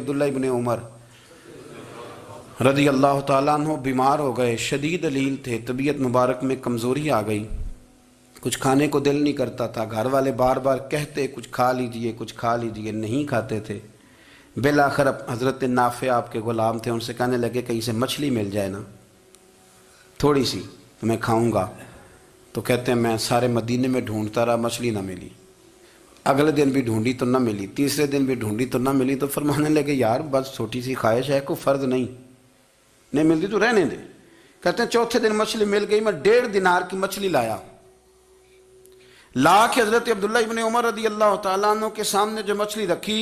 عبداللہ ابن عمر رضی اللہ تعالیٰ عنہ بیمار ہو گئے، شدید علیل تھے، طبیعت مبارک میں کمزوری آ گئی، کچھ کھانے کو دل نہیں کرتا تھا، گھر والے بار بار کہتے کچھ کھا لیجئے کچھ کھا لیجئے، نہیں کھاتے تھے۔ بالآخر حضرت نافع آپ کے غلام تھے، ان سے کہنے لگے کہیں سے مچھلی مل جائے نا تھوڑی سی تو میں کھاؤں گا۔ تو کہتے ہیں میں سارے مدینے میں ڈھونڈتا رہا، مچھلی نہ ملی، اگلے دن بھی ڈھونڈی تو نہ ملی، تیسرے دن بھی ڈھونڈی تو نہ ملی، تو فرمانے لگے یار بس چھوٹی سی خواہش ہے، کوئی فرض نہیں ملتی تو رہنے دے۔ کہتے ہیں چوتھے دن مچھلی مل گئی، میں 1.5 دینار کی مچھلی لایا، لا کے حضرت عبداللہ ابن عمر رضی اللہ تعالیٰ عنہ کے سامنے جو مچھلی رکھی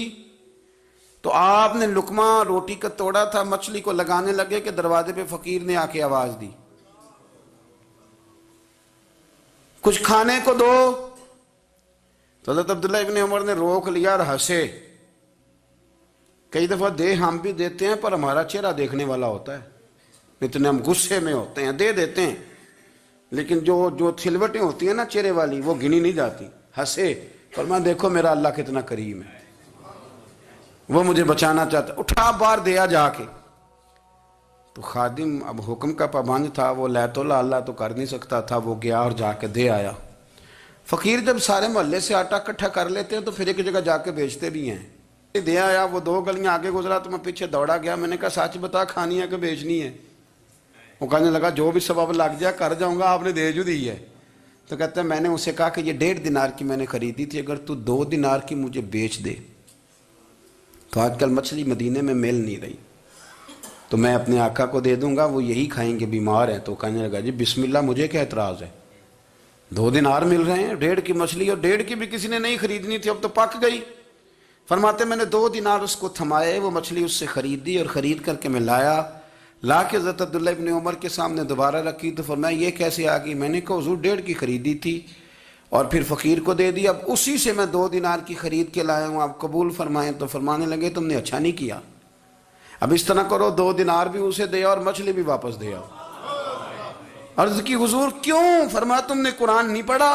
تو آپ نے لقمہ روٹی کا توڑا تھا، مچھلی کو لگانے لگے کہ دروازے پہ فقیر نے آ کے آواز دی کچھ کھانے کو دو۔ تو حضرت عبداللہ ابن عمر نے روک لیا اور ہنسے۔ کئی دفعہ دے ہم بھی دیتے ہیں پر ہمارا چہرہ دیکھنے والا ہوتا ہے، اتنے ہم غصے میں ہوتے ہیں، دے دیتے ہیں، لیکن جو تھلوٹیں ہوتی ہیں نا چہرے والی وہ گنی نہیں جاتی۔ ہنسے، فرمایا دیکھو میرا اللہ کتنا کریم ہے، وہ مجھے بچانا چاہتا، اٹھا بار دیا جا کے۔ تو خادم اب حکم کا پابند تھا، وہ لیت اللہ تو کر نہیں سکتا تھا، وہ گیا اور جا کے دے آیا۔ فقیر جب سارے محلے سے آٹا اکٹھا کر لیتے ہیں تو پھر ایک جگہ جا کے بیچتے بھی ہیں۔ دے آیا، وہ 2 گلیاں آگے گزرا تو میں پیچھے دوڑا گیا، میں نے کہا سچ بتا کھانی ہے کہ بیچنی ہے؟ وہ کہنے لگا جو بھی سبب لگ جائے کر جاؤں گا، آپ نے دے جو دی ہے۔ تو کہتا ہے میں نے اسے کہا کہ یہ 1.5 دینار کی میں نے خریدی تھی، اگر تو 2 دینار کی مجھے بیچ دے تو آج کل مچھلی مدینے میں مل نہیں رہی تو میں اپنے آقا کو دے دوں گا، وہ یہی کھائیں گے، بیمار ہیں۔ تو کہنے لگا جی بسم اللہ، مجھے کیا اعتراض ہے، 2 دینار مل رہے ہیں، 1.5 کی مچھلی، اور 1.5 کی بھی کسی نے نہیں خریدنی تھی، اب تو پک گئی۔ فرماتے میں نے 2 دینار اس کو تھمائے، وہ مچھلی اس سے خریدی اور خرید کر کے میں لا کے حضرت عبداللہ ابن عمر کے سامنے دوبارہ رکھی۔ تو فرمایا یہ کیسے آ گئی؟ میں نے کہا حضور 1.5 کی خریدی تھی اور پھر فقیر کو دے دی، اب اسی سے میں 2 دینار کی خرید کے لایا ہوں، آپ قبول فرمائیں۔ تو فرمانے لگے تم نے اچھا نہیں کیا، اب اس طرح کرو 2 دینار بھی اسے دے اور مچھلی بھی واپس دے آؤ۔ عرض کی حضور کیوں؟ فرمایا تم نے قرآن نہیں پڑھا؟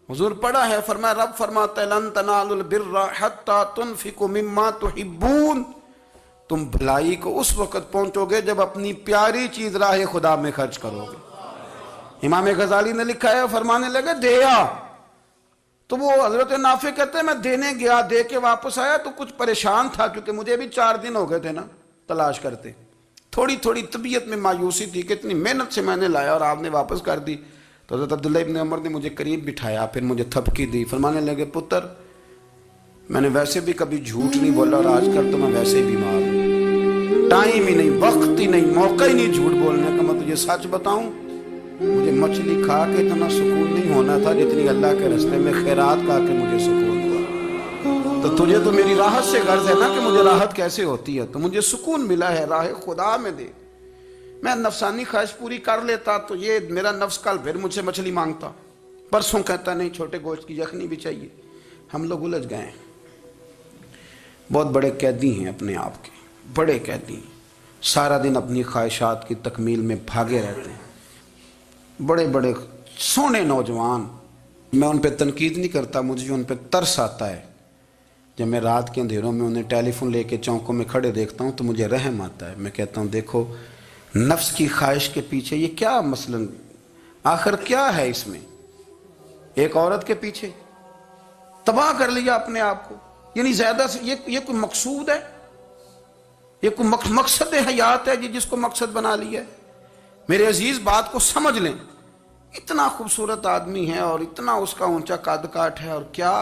حضور پڑھا ہے۔ فرمایا رب فرماتا ہے لن تنالوا البر حتی تنفقوا مما تحبون، تم بھلائی کو اس وقت پہنچو گے جب اپنی پیاری چیز راہ خدا میں خرچ کرو گے۔ امام غزالی نے لکھا ہے، فرمانے لگے دیا، تو وہ حضرت نافع کہتے ہیں میں دینے گیا، دے کے واپس آیا تو کچھ پریشان تھا کیونکہ مجھے بھی 4 دن ہو گئے تھے نا تلاش کرتے، تھوڑی طبیعت میں مایوسی تھی کہ اتنی محنت سے میں نے لایا اور آپ نے واپس کر دی۔ تو حضرت عبداللہ ابن عمر نے مجھے قریب بٹھایا، پھر مجھے تھپکی دی، فرمانے لگے پتر میں نے ویسے بھی کبھی جھوٹ نہیں بولا اور آج کل تو میں ویسے ہی بیمار ہوں، ٹائم ہی نہیں، وقت ہی نہیں، موقع ہی نہیں جھوٹ بولنے کا، میں تجھے سچ بتاؤں مجھے مچھلی کھا کے اتنا سکون نہیں ہونا تھا جتنی اللہ کے راستے میں خیرات کھا کے مجھے سکون ہوا۔ تو تجھے تو میری راحت سے غرض ہے نا کہ مجھے راحت کیسے ہوتی ہے، تو مجھے سکون ملا ہے، راہ خدا میں دے، میں نفسانی خواہش پوری کر لیتا تو یہ میرا نفس کل پھر مجھ سے مچھلی مانگتا، پرسوں کہتا نہیں چھوٹے گوشت کی یخنی بھی چاہیے۔ ہم لوگ الجھ گئے ہیں، بہت بڑے قیدی ہیں اپنے آپ کے، بڑے قیدی ہیں، سارا دن اپنی خواہشات کی تکمیل میں بھاگے رہتے ہیں، بڑے بڑے سونے نوجوان۔ میں ان پہ تنقید نہیں کرتا، مجھے ان پہ ترس آتا ہے، جب میں رات کے اندھیروں میں انہیں ٹیلی فون لے کے چوکوں میں کھڑے دیکھتا ہوں تو مجھے رحم آتا ہے۔ میں کہتا ہوں دیکھو نفس کی خواہش کے پیچھے یہ کیا مثلا آخر کیا ہے اس میں، ایک عورت کے پیچھے تباہ کر لیا اپنے آپ کو، یعنی زیادہ سے یہ کوئی مقصود ہے، یہ کوئی مقصد حیات ہے جس کو مقصد بنا لیا ہے؟ میرے عزیز بات کو سمجھ لیں، اتنا خوبصورت آدمی ہے اور اتنا اس کا اونچا قد کاٹ ہے، اور کیا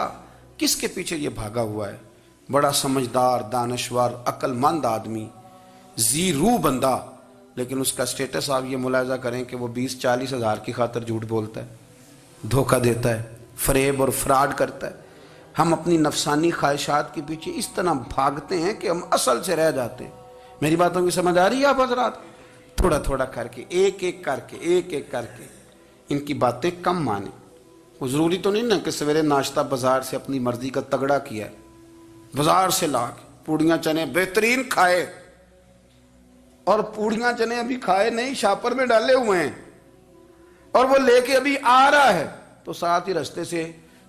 کس کے پیچھے یہ بھاگا ہوا ہے؟ بڑا سمجھدار، دانشور، عقل مند آدمی، ذی روح بندہ، لیکن اس کا سٹیٹس آپ یہ ملاحظہ کریں کہ وہ 20-40 ہزار کی خاطر جھوٹ بولتا ہے، دھوکہ دیتا ہے، فریب اور فراڈ کرتا ہے۔ ہم اپنی نفسانی خواہشات کے پیچھے اس طرح بھاگتے ہیں کہ ہم اصل سے رہ جاتے ہیں۔ میری باتوں کی سمجھ آ رہی ہے آپ حضرات؟ تھوڑا تھوڑا کر کے، ایک ایک کر کے ان کی باتیں کم مانیں۔ وہ ضروری تو نہیں نا کہ سویرے ناشتہ بازار سے اپنی مرضی کا تگڑا کیا ہے، بازار سے لا کے پوڑیاں چنے بہترین کھائے، اور پوڑیاں چنے ابھی کھائے نہیں، شاپر میں ڈالے ہوئے ہیں، اور وہ لے کے ابھی آ رہا ہے تو ساتھ ہی رستے سے